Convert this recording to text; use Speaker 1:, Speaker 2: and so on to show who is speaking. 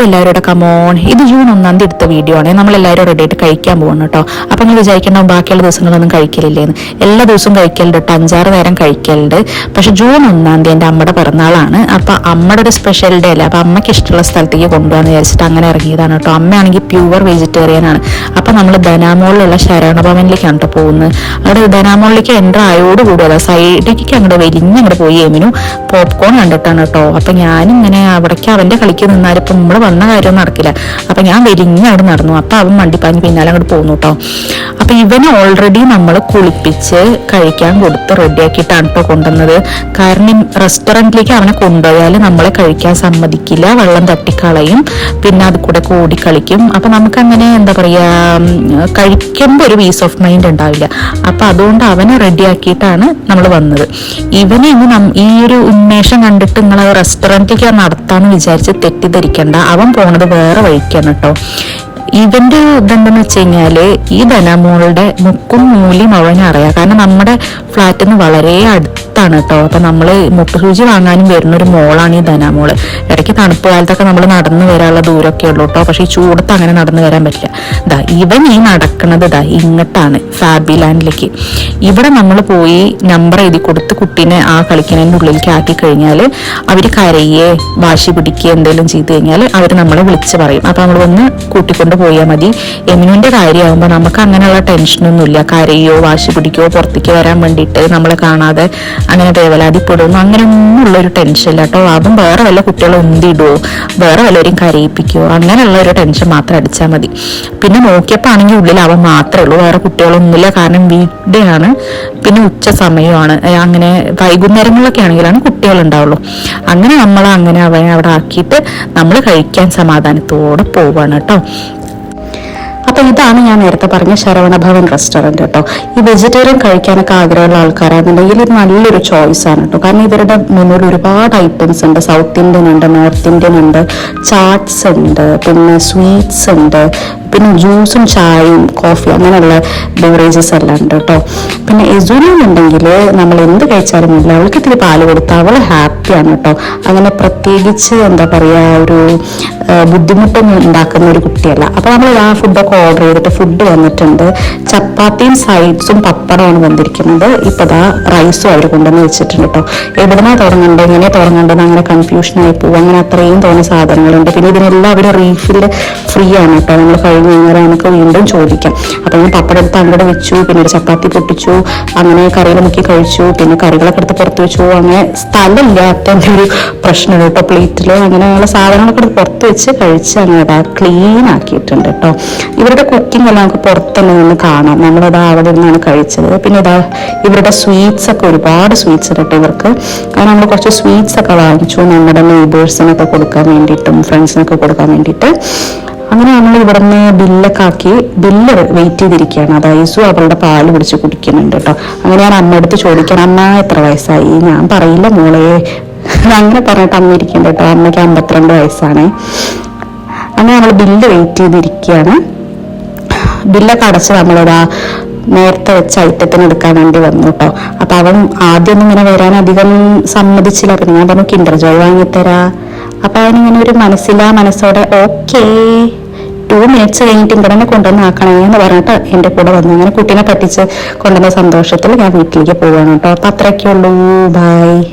Speaker 1: എല്ലാവരോടും കമോൺ. ഇത് ജൂൺ 1 എടുത്ത വീഡിയോ ആണ്. നമ്മളെല്ലാവരും റെഡി ആയിട്ട് കഴിക്കാൻ പോകണം കേട്ടോ. അപ്പം നിങ്ങൾ വിചാരിക്കണോ ബാക്കിയുള്ള ദിവസങ്ങളൊന്നും കഴിക്കലില്ലേന്ന്? എല്ലാ ദിവസവും കഴിക്കലുണ്ട് കേട്ടോ, 5-6 നേരം കഴിക്കലുണ്ട്. പക്ഷെ ജൂൺ 1 എൻ്റെ അമ്മയുടെ പിറന്നാളാണ്. അപ്പം അമ്മയുടെ ഒരു സ്പെഷ്യൽ ഡേ അല്ലേ, അപ്പം അമ്മയ്ക്ക് ഇഷ്ടമുള്ള സ്ഥലത്തേക്ക് കൊണ്ടുപോകാന്ന് വിചാരിച്ചിട്ട് അങ്ങനെ ഇറങ്ങിയതാണ് കേട്ടോ. അമ്മയാണെങ്കിൽ പ്യുവർ വെജിറ്റേറിയൻ ആണ്. അപ്പം നമ്മൾ ധനാമോളിലുള്ള ശരവണഭവനിലേക്കാണ് കേട്ടോ പോകുന്നത്. അവിടെ ധനാമോളിലേക്ക് എൻ്റർ ആയോടുകൂടി അതാ സൈഡിലേക്ക് അങ്ങോട്ട് വലിഞ്ഞങ്ങോട്ട് പോയി എമിനു പോപ്കോൺ കണ്ടിട്ടാണ് കേട്ടോ. അപ്പം ഞാനിങ്ങനെ അവിടേക്ക് അവൻ്റെ കളിക്ക് നിന്നാലും ഇപ്പം നമ്മൾ വന്ന കാര്യമൊന്നും നടക്കില്ല. അപ്പം ഞാൻ വലിഞ്ഞ് അവിടെ നടന്നു. അപ്പം അവൻ വണ്ടിപ്പാഞ്ഞ് പിന്നാലെ അങ്ങോട്ട് പോകുന്നു കേട്ടോ. അപ്പം ഇവന് ഓൾറെഡി നമ്മൾ കുളിപ്പിച്ച് കഴിക്കാൻ കൊടുത്ത് റെഡിയാക്കിയിട്ടാണ് കേട്ടോ കൊണ്ടുവന്നത്. കാരണം റെസ്റ്റോറൻറ്റിലേക്ക് അവനെ കൊണ്ടുപോയാൽ നമ്മളെ കഴിക്കാൻ സമ്മതിക്കില്ല, വെള്ളം തട്ടിക്കളയും, പിന്നെ അത് കൂടെ കളിക്കും. അപ്പം നമുക്കങ്ങനെ എന്താ പറയുക, കഴിക്കുമ്പോൾ ഒരു പീസ് ഓഫ് മൈൻഡ് ഉണ്ടാവില്ല. അപ്പം അതുകൊണ്ട് അവനെ റെഡിയാക്കിയിട്ടാണ് നമ്മൾ വന്നത്. ഇവനെ ഇന്ന് ഈ ഒരു ഉന്മേഷം കണ്ടിട്ട് നിങ്ങൾ റെസ്റ്റോറൻറ്റിലേക്ക് നടത്താന്ന് വിചാരിച്ച് തെറ്റിദ്ധരിക്കണ്ട. അവൻ പോണത് വേറെ വഴിക്കാണ് കേട്ടോ. ഇവന്റെ ഇതെന്തെന്ന് വെച്ച് കഴിഞ്ഞാല് ഈ ധനമോളുടെ മുക്കും മൂലയും അവനറിയാം. കാരണം നമ്മുടെ ഫ്ലാറ്റിൽ നിന്ന് വളരെ അടുത്താണ് കേട്ടോ. അപ്പൊ നമ്മള് മുട്ടുസൂചി വാങ്ങാനും വരുന്ന ഒരു മോളാണ് ഈ ധനമോള്. ഇടയ്ക്ക് തണുപ്പ് കാലത്തൊക്കെ നമ്മൾ നടന്നു വരാനുള്ള ദൂരമൊക്കെ ഉള്ളൂ കേട്ടോ. പക്ഷെ ഈ ചൂടത്ത് അങ്ങനെ നടന്നു വരാൻ പറ്റില്ല. ഇവൻ ഈ നടക്കുന്നത് ഇങ്ങോട്ടാണ്, ഫാബിലാൻഡിലേക്ക്. ഇവിടെ നമ്മൾ പോയി നമ്പർ എഴുതി കൊടുത്ത് കുട്ടീനെ ആ കളിക്കുന്നതിൻ്റെ ഉള്ളിലേക്ക് ആക്കി കഴിഞ്ഞാൽ അവര് കരയെ വാശി പിടിക്കുക എന്തെങ്കിലും ചെയ്തു കഴിഞ്ഞാൽ അവർ നമ്മളെ വിളിച്ച് പറയും. അപ്പൊ നമ്മൾ വന്ന് കൂട്ടിക്കൊണ്ട് പോയാൽ മതി. എമിനുവിന്റെ കാര്യമാകുമ്പോൾ നമുക്ക് അങ്ങനെയുള്ള ടെൻഷനൊന്നുമില്ല. കരയോ വാശി പിടിക്കോ പുറത്തേക്ക് വരാൻ വേണ്ടിയിട്ട് നമ്മളെ കാണാതെ അങ്ങനെ വേവലാതിപ്പെടുന്നു അങ്ങനെയൊന്നും ഉള്ളൊരു ടെൻഷൻ ഇല്ല കേട്ടോ. അവൻ വേറെ വല്ല കുട്ടികളെ ഉന്തിടുവോ വേറെ വല്ലവരും കരയിപ്പിക്കുവോ അങ്ങനെയുള്ള ഒരു ടെൻഷൻ മാത്രം അടിച്ചാൽ മതി. പിന്നെ നോക്കിയപ്പോൾ ആണെങ്കിൽ ഉള്ളിൽ അവൻ മാത്രമേ ഉള്ളൂ, വേറെ കുട്ടികളൊന്നുമില്ല. കാരണം വീക്ക് ഡേ ആണ്, പിന്നെ ഉച്ച സമയമാണ്. അങ്ങനെ വൈകുന്നേരങ്ങളിലൊക്കെ ആണെങ്കിലാണ് കുട്ടികൾ ഉണ്ടാവുള്ളൂ. അങ്ങനെ അങ്ങനെ അവനെ അവിടെ ആക്കിയിട്ട് നമ്മൾ കഴിക്കാൻ സമാധാനത്തോടെ പോവാണ് കേട്ടോ. അപ്പൊ ഇതാണ് ഞാൻ നേരത്തെ പറഞ്ഞ ശരവണഭവൻ റെസ്റ്റോറൻറ്റ് കേട്ടോ. ഈ വെജിറ്റേറിയൻ കഴിക്കാനൊക്കെ ആഗ്രഹമുള്ള ആൾക്കാരാണെന്നുണ്ടെങ്കിൽ ഇത് നല്ലൊരു ചോയ്സ് ആണ് കേട്ടോ. കാരണം ഇവരുടെ മുന്നിൽ ഒരുപാട് ഐറ്റംസ് ഉണ്ട്. സൗത്ത് ഇന്ത്യൻ ഉണ്ട്, നോർത്ത് ഇന്ത്യൻ ഉണ്ട്, ചാട്സ് ഉണ്ട്, പിന്നെ സ്വീറ്റ്സ് ഉണ്ട്, പിന്നെ ജ്യൂസും ചായയും കോഫി അങ്ങനെയുള്ള ബെവറേജസ് എല്ലാം ഉണ്ട് കേട്ടോ. പിന്നെ എസുനുണ്ടെങ്കിൽ നമ്മൾ എന്ത് കഴിച്ചാലും ഇല്ല, അവൾക്ക് ഇത്തിരി പാല് കൊടുത്താൽ അവൾ ഹാപ്പിയാണ് കേട്ടോ. അങ്ങനെ പ്രത്യേകിച്ച് എന്താ പറയുക ഒരു ബുദ്ധിമുട്ടൊന്നും ഉണ്ടാക്കുന്ന ഒരു കുട്ടിയല്ല. അപ്പോൾ നമ്മൾ ആ ഫുഡൊക്കെ ഓർഡർ ചെയ്തിട്ട് ഫുഡ് വന്നിട്ടുണ്ട്. ചപ്പാത്തിയും സൈഡ്സും പപ്പടമാണ് വന്നിരിക്കുന്നത്. ഇപ്പോൾ റൈസും അവർ കൊണ്ടുവന്ന് വെച്ചിട്ടുണ്ട് കേട്ടോ. എവിടുന്നാ തുടങ്ങേണ്ടത് എങ്ങനെ തുടങ്ങേണ്ടത് അങ്ങനെ കൺഫ്യൂഷനായി പോകും. അങ്ങനെ അത്രയും തോന്നുന്ന സാധനങ്ങളുണ്ട്. പിന്നെ ഇതിനെല്ലാം അവർ റീഫിൽ ഫ്രീ ആണ് കേട്ടോ. നമ്മൾ കഴിഞ്ഞ് കഴിഞ്ഞാൽ നമുക്ക് വീണ്ടും ചോദിക്കാം. അപ്പോൾ ഞാൻ പപ്പടം എടുത്ത് അങ്ങോട്ട് വെച്ചു, പിന്നെ ഒരു ചപ്പാത്തി പൊട്ടിച്ചു, അങ്ങനെ കറികൾ മുക്കി കഴിച്ചു, പിന്നെ കറികളൊക്കെ എടുത്ത് പുറത്ത് വെച്ചു. അങ്ങനെ സ്ഥലമില്ലാത്തതിൻ്റെ ഒരു പ്രശ്നം കേട്ടോ പ്ലേറ്റിൽ. അങ്ങനെയുള്ള സാധനങ്ങളൊക്കെ എടുത്ത് പുറത്ത് വെച്ച് കഴിച്ച് അങ്ങനെ ക്ലീൻ ആക്കിയിട്ടുണ്ട് കേട്ടോ. ഇവരുടെ കുക്കിംഗ് എല്ലാം നമുക്ക് പുറത്തുനിന്ന് നിന്ന് കാണാം. നമ്മളത് അവിടെ നിന്നാണ് കഴിച്ചത്. പിന്നെ ഇവരുടെ സ്വീറ്റ്സ് ഒക്കെ ഒരുപാട് സ്വീറ്റ്സ് ഉണ്ട് ഇവർക്ക്. കാരണം നമ്മൾ കുറച്ച് സ്വീറ്റ്സ് ഒക്കെ വാങ്ങിച്ചു നമ്മുടെ നെയ്ബേഴ്സിനൊക്കെ കൊടുക്കാൻ വേണ്ടിയിട്ടും ഫ്രണ്ട്സിനൊക്കെ കൊടുക്കാൻ വേണ്ടിയിട്ട്. അങ്ങനെ നമ്മൾ ഇവിടുന്ന് ബില്ലൊക്കെ ആക്കി ബില്ല് വെയിറ്റ് ചെയ്തിരിക്കുകയാണ്. അതായത് അവളുടെ പാല് പിടിച്ച് കുടിക്കുന്നുണ്ട് കേട്ടോ. അങ്ങനെ ഞാൻ അമ്മ അടുത്ത് ചോദിക്കാൻ, അമ്മ എത്ര വയസ്സായി? ഞാൻ പറയില്ല മോളെ അങ്ങനെ പറഞ്ഞിട്ട് അമ്മ ഇരിക്കുന്നുണ്ട് കേട്ടോ. അമ്മയ്ക്ക് 52 വയസ്സാണ്. അങ്ങനെ നമ്മൾ ബില്ല് വെയിറ്റ് ചെയ്തിരിക്കുകയാണ്. ബില്ലൊക്കെ അടച്ച് നമ്മളിതാ നേരത്തെ വെച്ച ഐറ്റത്തിന് എടുക്കാൻ വേണ്ടി വന്നു കേട്ടോ. അപ്പൊ അവൻ ആദ്യമൊന്നും ഇങ്ങനെ വരാൻ അധികം സമ്മതിച്ചില്ല. പിന്നെ ഞാൻ പറഞ്ഞു കിൻഡർ ജോയ് വാങ്ങിത്തരാ. അപ്പൊ അവനിങ്ങനെ ഒരു മനസ്സോടെ ഓക്കേ 2 മിനിറ്റ്സ് കഴിഞ്ഞിട്ട് ഇവിടെ തന്നെ കൊണ്ടുവന്ന് ആക്കണേ എന്ന് പറഞ്ഞിട്ട് എൻ്റെ കൂടെ വന്നു. അങ്ങനെ കുട്ടീനെ പറ്റിച്ച് കൊണ്ടുവന്ന സന്തോഷത്തിൽ ഞാൻ വീട്ടിലേക്ക് പോവാണ് കേട്ടോ. അപ്പൊ അത്രയൊക്കെ ഉള്ളൂ. ബൈ.